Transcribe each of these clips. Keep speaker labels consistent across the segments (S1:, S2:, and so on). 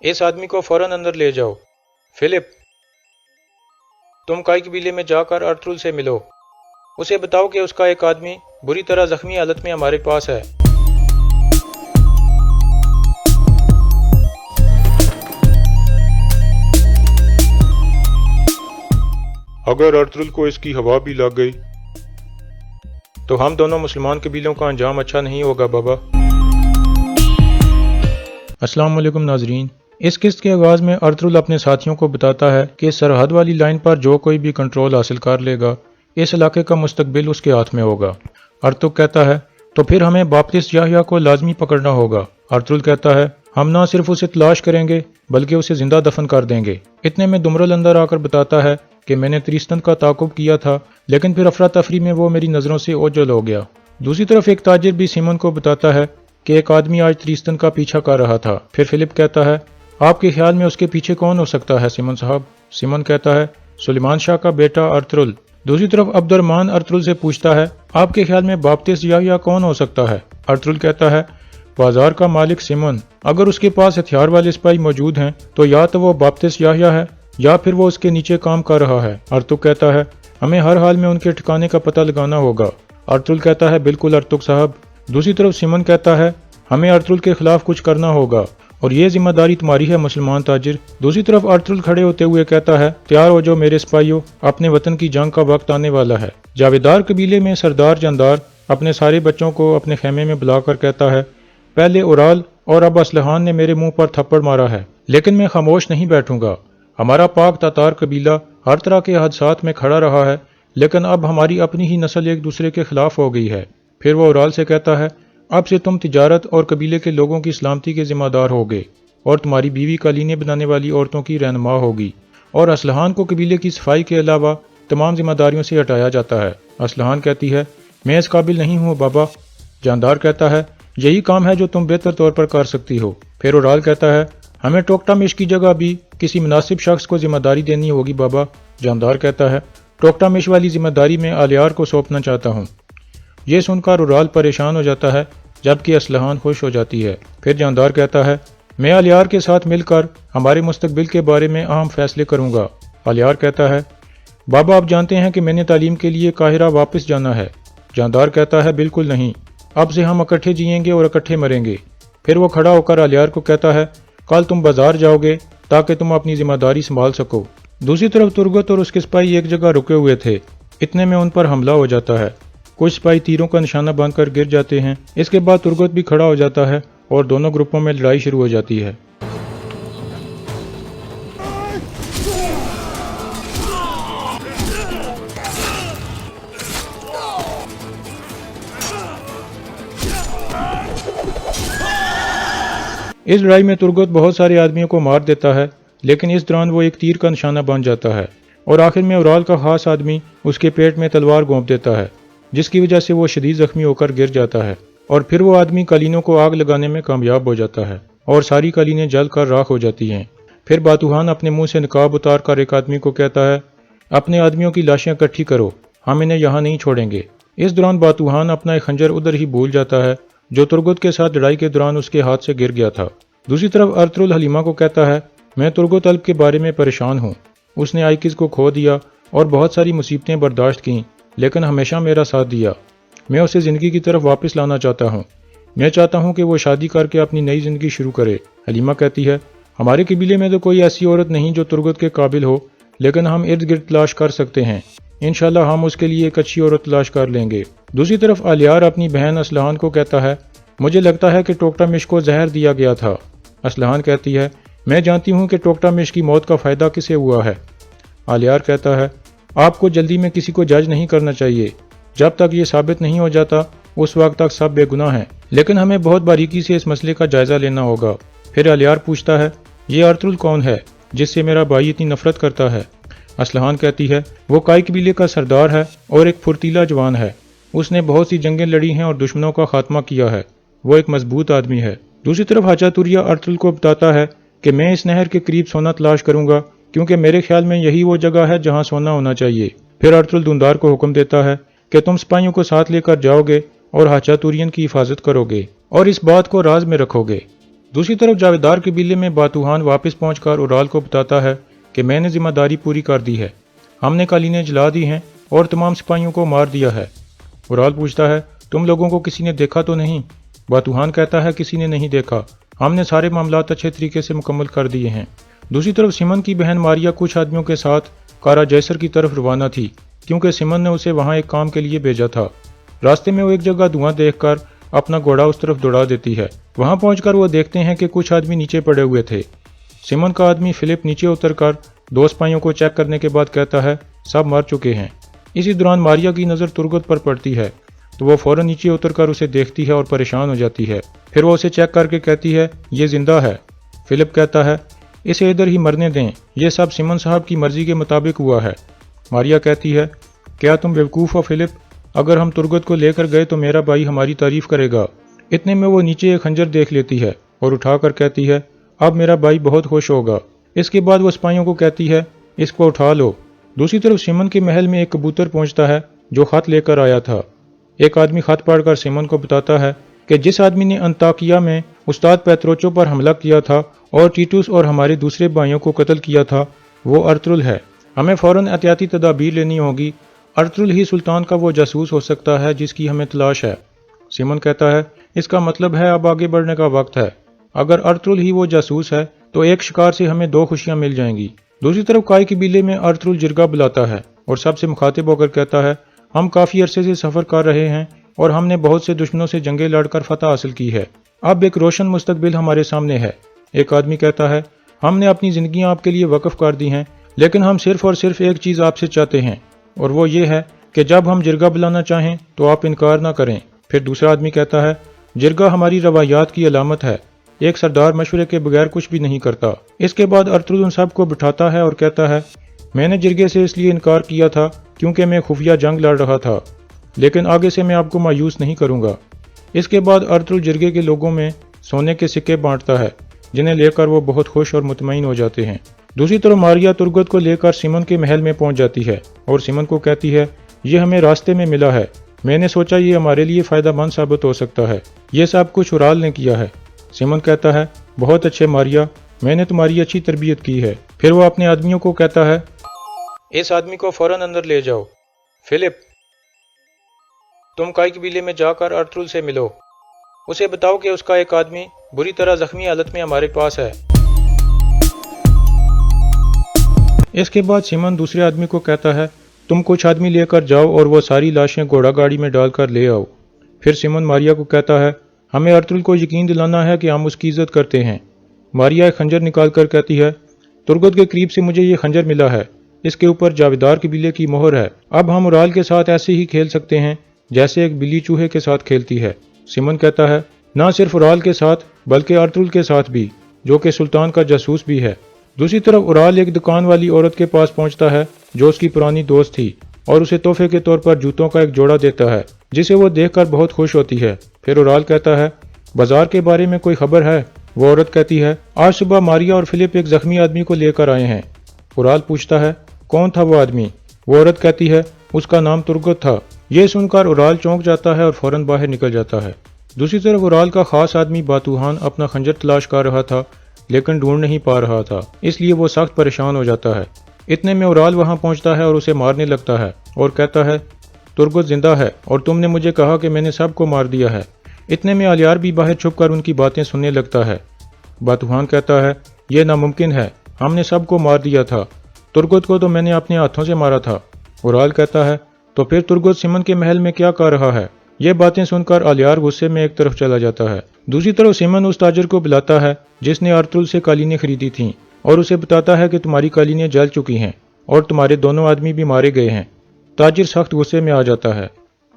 S1: इस आदमी को फौरन अंदर ले जाओ। फिलिप, तुम काई कबीले में जाकर अर्तुल से मिलो। उसे बताओ कि उसका एक आदमी बुरी तरह जख्मी हालत में हमारे पास है।
S2: अगर अर्तुल को इसकी हवा भी लग गई
S1: तो हम दोनों मुसलमान कबीलों का अंजाम अच्छा नहीं होगा बाबा। अस्सलाम वालेकुम नाजरीन। इस किस्त के आगाज़ में अर्तुल अपने साथियों को बताता है कि सरहद वाली लाइन पर जो कोई भी कंट्रोल हासिल कर लेगा, इस इलाके का मुस्तकबिल उसके हाथ में होगा। अर्तुल कहता है तो फिर हमें बाप्तिस्ट याह्या को लाजमी पकड़ना होगा। अर्तुल कहता है हम ना सिर्फ उसे तलाश करेंगे बल्कि उसे जिंदा दफन कर देंगे। इतने में दुमरल अंदर आकर बताता है कि मैंने त्रिस्तन का ताकुब किया था, लेकिन फिर अफरा तफरी में वो मेरी नज़रों से ओझल हो गया। दूसरी तरफ एक ताजिर भी सिमन को बताता है कि एक आदमी आज त्रिस्तन का पीछा कर रहा था। फिर फिलिप कहता है आपके ख्याल में उसके पीछे कौन हो सकता है सिमन साहब? सिमन कहता है सुलेमान शाह का बेटा अर्तुल। दूसरी तरफ अब्दुर्रहमान अर्तुल से पूछता है आपके ख्याल में बाप्तिस्ट याह्या कौन हो सकता है? अर्तुल कहता है बाजार का मालिक सिमन। अगर उसके पास हथियार वाले सिपाही मौजूद हैं तो या तो वो बाप्तिस्ट याह्या है या फिर वो उसके नीचे काम कर रहा है। अर्तुल कहता है हमें हर हाल में उनके ठिकाने का पता लगाना होगा। अर्तुल कहता है बिल्कुल अर्तुल साहब। दूसरी तरफ सिमन कहता है हमें अर्तुल के खिलाफ कुछ करना होगा और ये जिम्मेदारी तुम्हारी है मुसलमान ताजिर। दूसरी तरफ अर्तुल खड़े होते हुए कहता है तैयार हो जाओ मेरे सिपाहियों, अपने वतन की जंग का वक्त आने वाला है। जावेदार कबीले में सरदार जानदार अपने सारे बच्चों को अपने खेमे में बुलाकर कहता है पहले उराल और अब असलहान ने मेरे मुंह पर थप्पड़ मारा है, लेकिन मैं खामोश नहीं बैठूंगा। हमारा पाक तातार कबीला हर तरह के हादसात में खड़ा रहा है, लेकिन अब हमारी अपनी ही नस्ल एक दूसरे के खिलाफ हो गई है। फिर वो उराल से कहता है अब से तुम तिजारत और कबीले के लोगों की सलामती के जिम्मेदार होगे और तुम्हारी बीवी कालीनें बनाने वाली औरतों की रहनुमा होगी। और असलहान को कबीले की सफाई के अलावा तमाम जिम्मेदारियों से हटाया जाता है। असलहान कहती है मैं इस काबिल नहीं हूँ बाबा। जानदार कहता है यही काम है जो तुम बेहतर तौर पर कर सकती हो। फिर उराल कहता है हमें टोकटामिश की जगह भी किसी मुनासिब शख्स को जिम्मेदारी देनी होगी बाबा। जानदार कहता है टोकटामिश वाली जिम्मेदारी मैं आलियार को सौंपना चाहता हूँ। ये सुनकर उराल परेशान हो जाता है जबकि असलहान खुश हो जाती है। फिर जानदार कहता है मैं आलियार के साथ मिलकर हमारे मुस्तकबिल के बारे में अहम फैसले करूँगा। आलियार कहता है बाबा आप जानते हैं कि मैंने तालीम के लिए काहिरा वापस जाना है। जानदार कहता है बिल्कुल नहीं, अब से हम इकट्ठे जिएंगे और इकट्ठे मरेंगे। फिर वो खड़ा होकर आलियार को कहता है कल तुम बाजार जाओगे ताकि तुम अपनी जिम्मेदारी संभाल सको। दूसरी तरफ तुर्गत और उसके सिपाही एक जगह रुके हुए थे। इतने में उन पर हमला हो जाता है। कुछ सिपाही तीरों का निशाना बांधकर गिर जाते हैं। इसके बाद तुर्गत भी खड़ा हो जाता है और दोनों ग्रुपों में लड़ाई शुरू हो जाती है। इस लड़ाई में तुर्गत बहुत सारे आदमियों को मार देता है, लेकिन इस दौरान वो एक तीर का निशाना बन जाता है और आखिर में उराल का खास आदमी उसके पेट में तलवार घोंप देता है, जिसकी वजह से वो शदीद जख्मी होकर गिर जाता है। और फिर वो आदमी कालीनों को आग लगाने में कामयाब हो जाता है और सारी कालीनें जल कर राख हो जाती हैं। फिर बातूहान अपने मुंह से निकाब उतार कर एक आदमी को कहता है अपने आदमियों की लाशें इकट्ठी करो, हम इन्हें यहाँ नहीं छोड़ेंगे। इस दौरान बातूहान अपना एक खंजर उधर ही भूल जाता है जो तुर्गत के साथ लड़ाई के दौरान उसके हाथ से गिर गया था। दूसरी तरफ अर्तुल हलीमा को कहता है मैं तुर्गत अल्ब के बारे में परेशान हूँ। उसने आइकिस को खो दिया और बहुत सारी मुसीबतें बर्दाश्त की, लेकिन हमेशा मेरा साथ दिया। मैं उसे ज़िंदगी की तरफ वापस लाना चाहता हूँ। मैं चाहता हूँ कि वो शादी करके अपनी नई ज़िंदगी शुरू करे। हलीमा कहती है हमारे कबीले में तो कोई ऐसी औरत नहीं जो तुर्गत के काबिल हो, लेकिन हम इर्द गिर्द तलाश कर सकते हैं। इंशाल्लाह हम उसके लिए एक अच्छी औरत तलाश कर लेंगे। दूसरी तरफ आलियार अपनी बहन असलहान को कहता है मुझे लगता है कि टोकटामिश को जहर दिया गया था। असलहान कहती है मैं जानती हूँ कि टोकटामिश की मौत का फ़ायदा किसे हुआ है। आलियार कहता है आपको जल्दी में किसी को जज नहीं करना चाहिए। जब तक ये साबित नहीं हो जाता उस वक्त तक सब बेगुनाह हैं, लेकिन हमें बहुत बारीकी से इस मसले का जायजा लेना होगा। फिर आलियार पूछता है ये अर्तुल कौन है जिससे मेरा भाई इतनी नफरत करता है? असलहान कहती है वो काई कबीले का सरदार है और एक फुर्तीला जवान है। उसने बहुत सी जंगें लड़ी हैं और दुश्मनों का खात्मा किया है। वो एक मजबूत आदमी है। दूसरी तरफ हाजा तुरिया अर्तुल को बताता है कि मैं इस नहर के करीब सोना तलाश करूंगा, क्योंकि मेरे ख्याल में यही वो जगह है जहां सोना होना चाहिए। फिर अर्तुल दुंदार को हुक्म देता है कि तुम सिपाहियों को साथ लेकर जाओगे और हाजा तुरियन की हिफाजत करोगे और इस बात को राज में रखोगे। दूसरी तरफ जावेदार कबीले में बातूहान वापस पहुंचकर उराल को बताता है कि मैंने जिम्मेदारी पूरी कर दी है, हमने कालीनें जला दी हैं और तमाम सिपाहियों को मार दिया है। उराल पूछता है, तुम लोगों को किसी ने देखा तो नहीं? बातूहान कहता है, किसी ने नहीं देखा, हमने सारे मामलात अच्छे तरीके से मुकम्मल कर दिए हैं। दूसरी तरफ सिमन की बहन मारिया कुछ आदमियों के साथ कारा जैसर की तरफ रवाना थी, क्योंकि सिमन ने उसे वहां एक काम के लिए भेजा था। रास्ते में वो एक जगह धुआं देखकर अपना घोड़ा उस तरफ दौड़ा देती है। वहां पहुंचकर वो देखते हैं कि कुछ आदमी नीचे पड़े हुए थे। सिमन का आदमी फिलिप नीचे उतरकर दो सिपाहियों को चेक करने के बाद कहता है, सब मर चुके हैं। इसी दौरान मारिया की नज़र तुर्गत पर पड़ती है तो वो फौरन नीचे उतरकर उसे देखती है और परेशान हो जाती है। फिर वो उसे चेक करके कहती है, ये जिंदा है। फिलिप कहता है, इसे इधर ही मरने दें, यह सब सिमन साहब की मर्जी के मुताबिक हुआ है। मारिया कहती है, क्या तुम बेवकूफ़ हो फिलिप? अगर हम तुर्गत को लेकर गए तो मेरा भाई हमारी तारीफ करेगा। इतने में वो नीचे एक खंजर देख लेती है और उठाकर कहती है, अब मेरा भाई बहुत खुश होगा। इसके बाद वो सिपाहियों को कहती है, इसको उठा लो। दूसरी तरफ सिमन के महल में एक कबूतर पहुंचता है जो खत लेकर आया था। एक आदमी खत पढ़कर सिमन को बताता है कि जिस आदमी ने अंताकिया में उस्ताद पेत्रोचो पर हमला किया था और टीटुस और हमारे दूसरे भाइयों को कत्ल किया था, वो अर्तुल है। हमें फौरन एहतियाती तदाबीर लेनी होगी। अर्तुल ही सुल्तान का वो जासूस हो सकता है जिसकी हमें तलाश है। सिमन कहता है, इसका मतलब है अब आगे बढ़ने का वक्त है। अगर अर्तुल ही वो जासूस है तो एक शिकार से हमें दो खुशियां मिल जाएंगी। दूसरी तरफ काय कबीले में अर्तुल जिरगा बुलाता है और सबसे मुखातिब होकर कहता है, हम काफ़ी अरसे से सफ़र कर रहे हैं और हमने बहुत से दुश्मनों से जंगें लड़कर फतह हासिल की है। अब एक रोशन मुस्तकबिल हमारे सामने है। एक आदमी कहता है, हमने अपनी ज़िंदगियां आपके लिए वक्फ कर दी हैं, लेकिन हम सिर्फ और सिर्फ एक चीज़ आपसे चाहते हैं और वो ये है कि जब हम जिरगा बुलाना चाहें तो आप इनकार ना करें। फिर दूसरा आदमी कहता है, जिरगा हमारी रवायात की अलामत है, एक सरदार मशवरे के बगैर कुछ भी नहीं करता। इसके बाद अर्तुल उन सब को बिठाता है और कहता है, मैंने जिरगे से इसलिए इनकार किया था क्योंकि मैं खुफिया जंग लड़ रहा था, लेकिन आगे से मैं आपको मायूस नहीं करूंगा। इसके बाद अर्तुल जिरगे के लोगों में सोने के सिक्के बांटता है, जिन्हें लेकर वो बहुत खुश और मुतमईन हो जाते हैं। दूसरी तरफ मारिया तुर्गत को लेकर सिमन के महल में पहुंच जाती है और सिमन को कहती है, ये हमें रास्ते में मिला है, मैंने सोचा ये हमारे लिए फ़ायदेमंद साबित हो सकता है। ये सब कुछ उराल ने किया है। सिमन कहता है, बहुत अच्छे मारिया, मैंने तुम्हारी अच्छी तरबियत की है। फिर वो अपने आदमियों को कहता है, इस आदमी को फौरन अंदर ले जाओ। फिलिप, तुम काय कबीले में जाकर अर्तुल से मिलो, उसे बताओ कि उसका एक आदमी बुरी तरह जख्मी हालत में हमारे पास है। इसके बाद सिमन दूसरे आदमी को कहता है, तुम कुछ आदमी लेकर जाओ और वो सारी लाशें घोड़ा गाड़ी में डालकर ले आओ। फिर सिमन मारिया को कहता है, हमें अर्तुल को यकीन दिलाना है कि हम उसकी इज्जत करते हैं। मारिया एक खंजर निकाल कर कहती है, तुर्गत के करीब से मुझे ये खंजर मिला है, इसके ऊपर जावेदार कबीले की मोहर है। अब हम उराल के साथ ऐसे ही खेल सकते हैं जैसे एक बिल्ली चूहे के साथ खेलती है। सिमन कहता है, ना सिर्फ उराल के साथ बल्कि अर्तुल के साथ भी, जो कि सुल्तान का जासूस भी है। दूसरी तरफ उराल एक दुकान वाली औरत के पास पहुंचता है जो उसकी पुरानी दोस्त थी और उसे तोहफे के तौर पर जूतों का एक जोड़ा देता है, जिसे वो देखकर बहुत खुश होती है। फिर उराल कहता है, बाजार के बारे में कोई खबर है? वो औरत कहती है, आज सुबह मारिया और फिलिप एक जख्मी आदमी को लेकर आए हैं। उराल पूछता है, कौन था वो आदमी? वो औरत कहती है, उसका नाम तुर्गत था। ये सुनकर उराल चौंक जाता है और फौरन बाहर निकल जाता है। दूसरी तरफ उराल का खास आदमी बातूहान अपना खंजर तलाश कर रहा था, लेकिन ढूंढ नहीं पा रहा था, इसलिए वो सख्त परेशान हो जाता है। इतने में उराल वहां पहुंचता है और उसे मारने लगता है और कहता है, तुर्गत जिंदा है और तुमने मुझे कहा कि मैंने सबको मार दिया है। इतने में अलियार भी बाहर छुपकर उनकी बातें सुनने लगता है। बातूहान कहता है, यह नामुमकिन है, हमने सबको मार दिया था, तुर्गत को तो मैंने अपने हाथों से मारा था। उराल कहता है, तो फिर तुर्गत सिमन के महल में क्या कर रहा है? ये बातें सुनकर अलियार गुस्से में एक तरफ चला जाता है। दूसरी तरफ सिमन उस ताजर को बुलाता है जिसने अर्तुल से कालीनें खरीदी थीं और उसे बताता है कि तुम्हारी कालीनें जल चुकी हैं और तुम्हारे दोनों आदमी भी मारे गए हैं। ताजिर सख्त गुस्से में आ जाता है।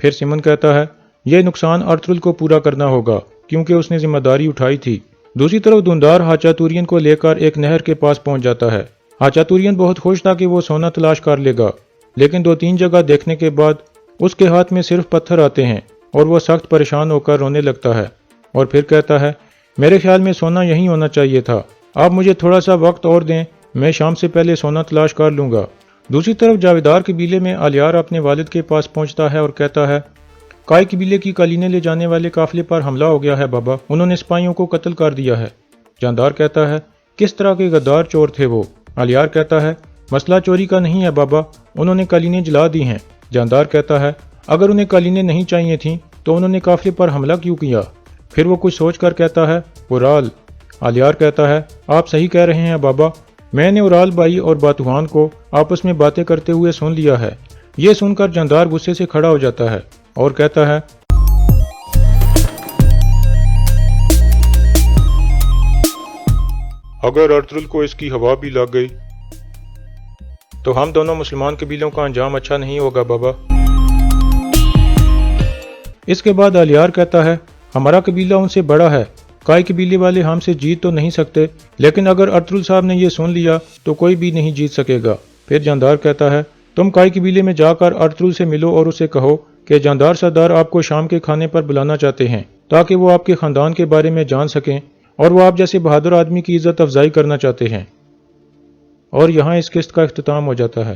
S1: फिर सिमन कहता है, यह नुकसान अर्तुल को पूरा करना होगा क्योंकि उसने जिम्मेदारी उठाई थी। दूसरी तरफ धुंधार हाचातुरियन को लेकर एक नहर के पास पहुंच जाता है। हाचातुरियन बहुत खुश था कि वो सोना तलाश कर लेगा, लेकिन 2-3 जगह देखने के बाद उसके हाथ में सिर्फ पत्थर आते हैं और वो सख्त परेशान होकर रोने लगता है और फिर कहता है, मेरे ख्याल में सोना यहीं होना चाहिए था, आप मुझे थोड़ा सा वक्त और दें, मैं शाम से पहले सोना तलाश कर लूँगा। दूसरी तरफ जावेदार कबीले में अलियार अपने वालिद के पास पहुँचता है और कहता है, کائی قبیلے کی قالینیں لے جانے والے قافلے پر حملہ ہو گیا ہے بابا، انہوں نے سپاہیوں کو قتل کر دیا ہے۔ جاندار کہتا ہے کس طرح کے غدار چور تھے وہ؟ الیار کہتا ہے مسئلہ چوری کا نہیں ہے بابا، انہوں نے قالینیں جلا دی ہیں۔ جاندار کہتا ہے اگر انہیں قالینیں نہیں چاہیے تھیں تو انہوں نے قافلے پر حملہ کیوں کیا؟ پھر وہ کچھ سوچ کر کہتا ہے اورال۔ الیار کہتا ہے آپ صحیح کہہ رہے ہیں بابا، میں نے اورال بھائی اور باتوان کو آپس میں باتیں کرتے ہوئے سن لیا ہے۔ یہ سن کر جاندار غصے سے کھڑا ہو جاتا ہے اور کہتا ہے
S2: اگر ارطغرل کو اس کی ہوا بھی لگ گئی
S1: تو ہم دونوں مسلمان قبیلوں کا انجام اچھا نہیں ہوگا بابا۔ اس کے بعد الیار کہتا ہے ہمارا قبیلہ ان سے بڑا ہے، کائی قبیلے والے ہم سے جیت تو نہیں سکتے، لیکن اگر ارطغرل صاحب نے یہ سن لیا تو کوئی بھی نہیں جیت سکے گا۔ پھر جاندار کہتا ہے تم کائی قبیلے میں جا کر ارطغرل سے ملو اور اسے کہو کہ جاندار سردار آپ کو شام کے کھانے پر بلانا چاہتے ہیں تاکہ وہ آپ کے خاندان کے بارے میں جان سکیں اور وہ آپ جیسے بہادر آدمی کی عزت افزائی کرنا چاہتے ہیں۔ اور یہاں اس قسط کا اختتام ہو جاتا ہے۔